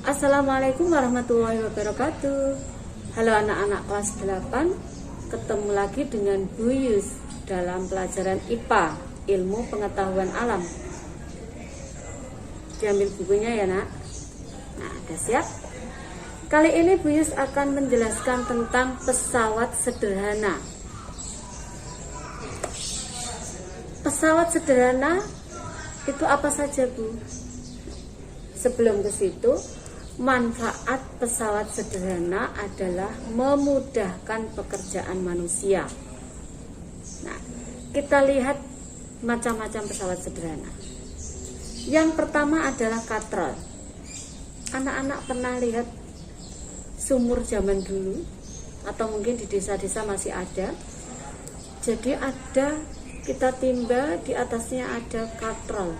Assalamualaikum warahmatullahi wabarakatuh. Halo anak-anak kelas 8, ketemu lagi dengan Bu Yus dalam pelajaran IPA, Ilmu Pengetahuan Alam. Diambil bukunya ya nak. Nah, udah siap? Kali ini Bu Yus akan menjelaskan tentang pesawat sederhana. Pesawat sederhana itu apa saja, Bu? Sebelum ke situ, manfaat pesawat sederhana adalah memudahkan pekerjaan manusia. Nah, kita lihat macam-macam pesawat sederhana. Yang pertama adalah katrol. Anak-anak pernah lihat sumur zaman dulu, atau mungkin di desa-desa masih ada. Jadi kita timba, di atasnya ada katrol.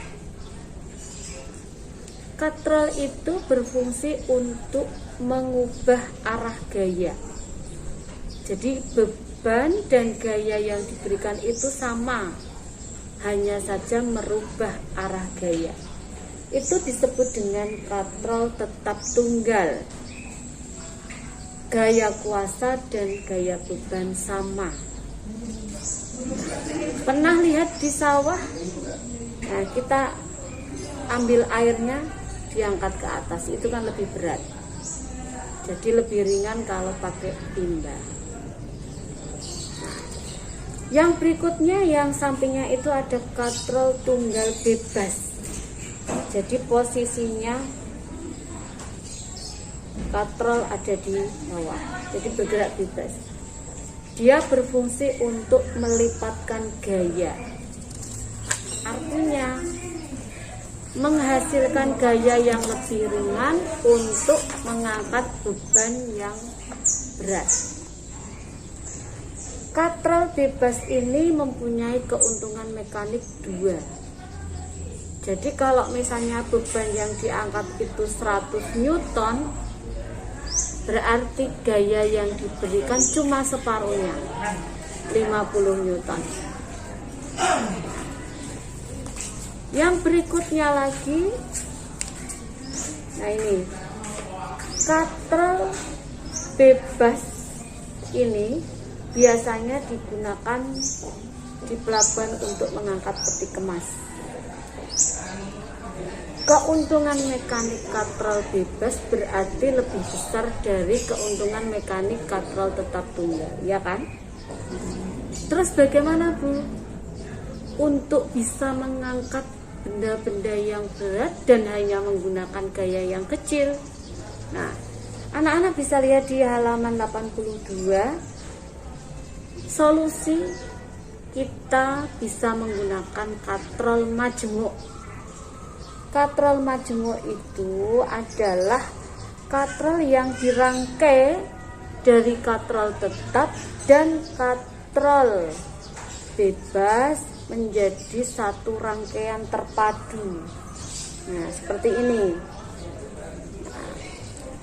Katrol itu berfungsi untuk mengubah arah gaya. Jadi beban dan gaya yang diberikan itu sama, hanya saja merubah arah gaya. Itu disebut dengan katrol tetap tunggal. Gaya kuasa dan gaya beban sama. Pernah lihat di sawah? Nah, kita ambil airnya, diangkat ke atas, itu kan lebih berat. Jadi lebih ringan kalau pakai timba. Yang berikutnya, yang sampingnya itu ada katrol tunggal bebas. Jadi posisinya katrol ada di bawah, jadi bergerak bebas. Dia berfungsi untuk melipatkan gaya. Artinya menghasilkan gaya yang lebih ringan untuk mengangkat beban yang berat. Katrol bebas ini mempunyai keuntungan mekanik 2. Jadi kalau misalnya beban yang diangkat itu 100 Newton, berarti gaya yang diberikan cuma separuhnya, 50 Newton. Yang berikutnya lagi, nah ini katrol bebas ini biasanya digunakan di pelabuhan untuk mengangkat peti kemas. Keuntungan mekanik katrol bebas berarti lebih besar dari keuntungan mekanik katrol tetap tunggal, ya kan? Terus bagaimana, Bu? Untuk bisa mengangkat benda-benda yang berat dan hanya menggunakan gaya yang kecil. Nah, anak-anak bisa lihat di halaman 82. Solusi kita bisa menggunakan katrol majemuk. Katrol majemuk itu adalah katrol yang dirangkai dari katrol tetap dan katrol bebas menjadi satu rangkaian terpadu. Nah, seperti ini. Nah,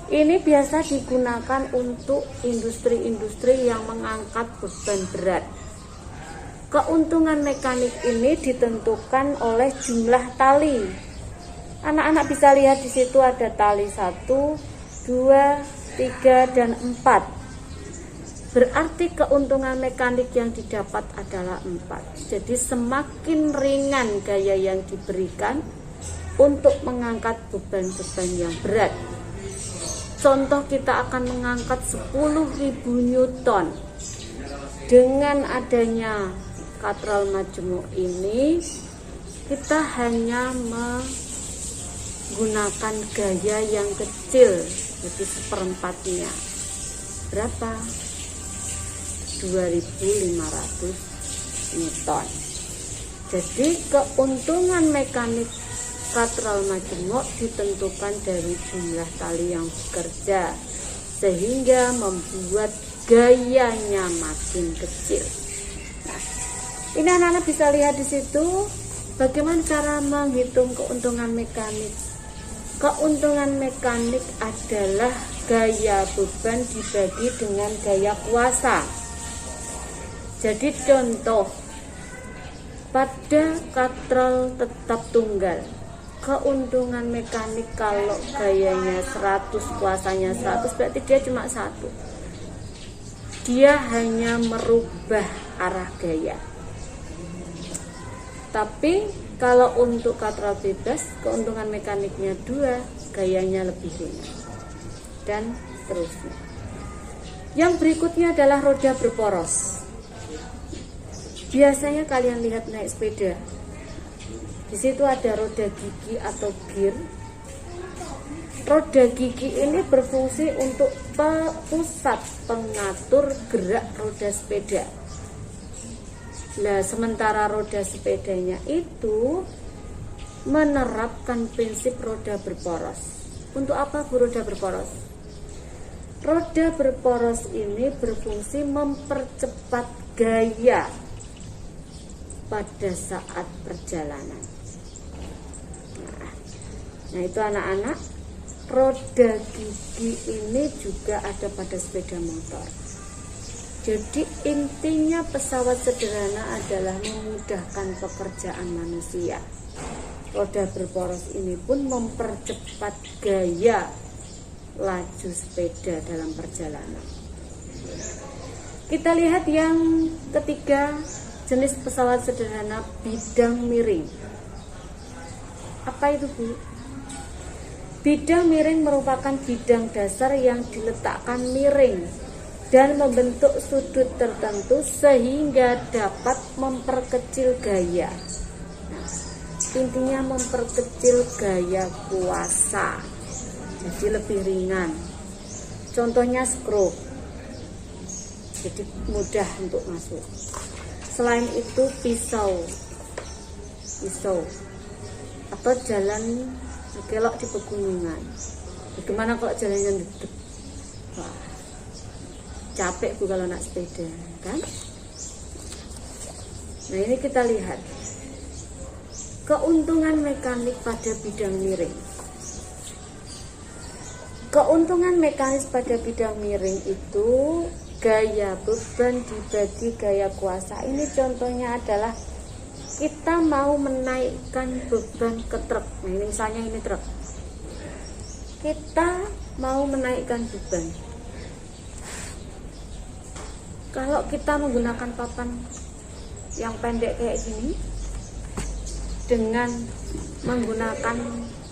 ini biasa digunakan untuk industri-industri yang mengangkat beban berat. Keuntungan mekanik ini ditentukan oleh jumlah tali. Anak-anak bisa lihat di situ ada tali 1, 2, 3, dan 4. Berarti keuntungan mekanik yang didapat adalah 4. Jadi semakin ringan gaya yang diberikan untuk mengangkat beban-beban yang berat. Contoh, kita akan mengangkat 10.000 Newton. Dengan adanya katrol majemuk ini, kita hanya menggunakan gaya yang kecil, jadi seperempatnya. Berapa? 2.500 Newton. Jadi keuntungan mekanik katrol majemuk ditentukan dari jumlah tali yang bekerja, sehingga membuat gayanya makin kecil. Nah, ini anak-anak bisa lihat di situ bagaimana cara menghitung keuntungan mekanik. Keuntungan mekanik adalah gaya beban dibagi dengan gaya kuasa. Jadi contoh, pada katrol tetap tunggal keuntungan mekanik kalau gayanya 100, kuasanya 100, berarti dia cuma satu. Dia hanya merubah arah gaya. Tapi kalau untuk katral bebas, keuntungan mekaniknya 2, gayanya lebih ringan, dan seterusnya. Yang berikutnya adalah roda berporos. Biasanya kalian lihat naik sepeda, di situ ada roda gigi atau gear. Roda gigi ini berfungsi untuk pusat pengatur gerak roda sepeda. Nah, sementara roda sepedanya itu menerapkan prinsip roda berporos. Untuk apa Bu roda berporos? Roda berporos ini berfungsi mempercepat gaya pada saat perjalanan. Nah itu anak-anak, roda gigi ini juga ada pada sepeda motor. Jadi intinya pesawat sederhana adalah memudahkan pekerjaan manusia. Roda berporos ini pun mempercepat gaya laju sepeda dalam perjalanan. Kita lihat yang ketiga, jenis pesawat sederhana bidang miring. Apa itu Bu? Bidang miring merupakan bidang dasar yang diletakkan miring dan membentuk sudut tertentu sehingga dapat memperkecil gaya. Nah, intinya memperkecil gaya kuasa, jadi lebih ringan. Contohnya skru, jadi mudah untuk masuk. Selain itu pisau atau jalan kelok di pegunungan. Bagaimana kalau jalannya dedek? Wah, capek Bu kalau naik sepeda, kan? Nah ini kita lihat keuntungan mekanik pada bidang miring. Keuntungan mekanis pada bidang miring itu gaya beban dibagi gaya kuasa. Ini contohnya adalah kita mau menaikkan beban ke truk. Nah ini misalnya ini truk. Kita mau menaikkan beban. Kalau kita menggunakan papan yang pendek kayak gini dengan menggunakan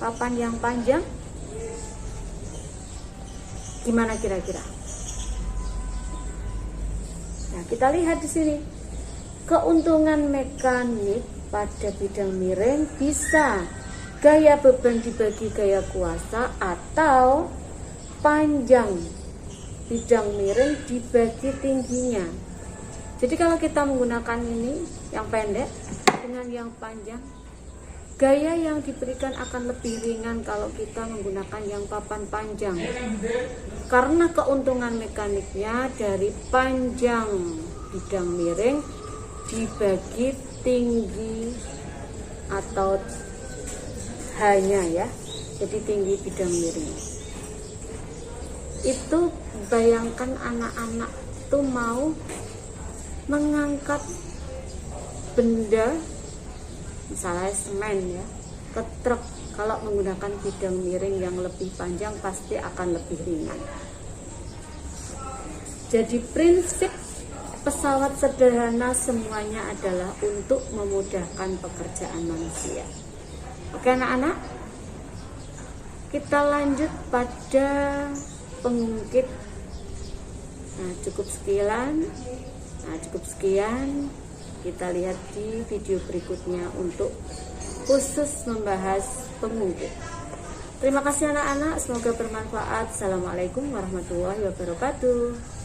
papan yang panjang, gimana kira-kira? Nah, kita lihat di sini. Keuntungan mekanik pada bidang miring bisa gaya beban dibagi gaya kuasa atau panjang bidang miring dibagi tingginya. Jadi kalau kita menggunakan ini yang pendek dengan yang panjang, gaya yang diberikan akan lebih ringan kalau kita menggunakan yang papan panjang. Karena keuntungan mekaniknya dari panjang bidang miring dibagi tinggi atau hanya ya, jadi tinggi bidang miring. Itu bayangkan anak-anak tuh mau mengangkat benda, misalnya semen ya, ke truk. Kalau menggunakan bidang miring yang lebih panjang pasti akan lebih ringan. Jadi prinsip pesawat sederhana semuanya adalah untuk memudahkan pekerjaan manusia. Oke anak-anak, kita lanjut pada pengungkit. Nah cukup sekian. Kita lihat di video berikutnya untuk khusus membahas pengungkit. Terima kasih anak-anak, semoga bermanfaat. Assalamualaikum warahmatullahi wabarakatuh.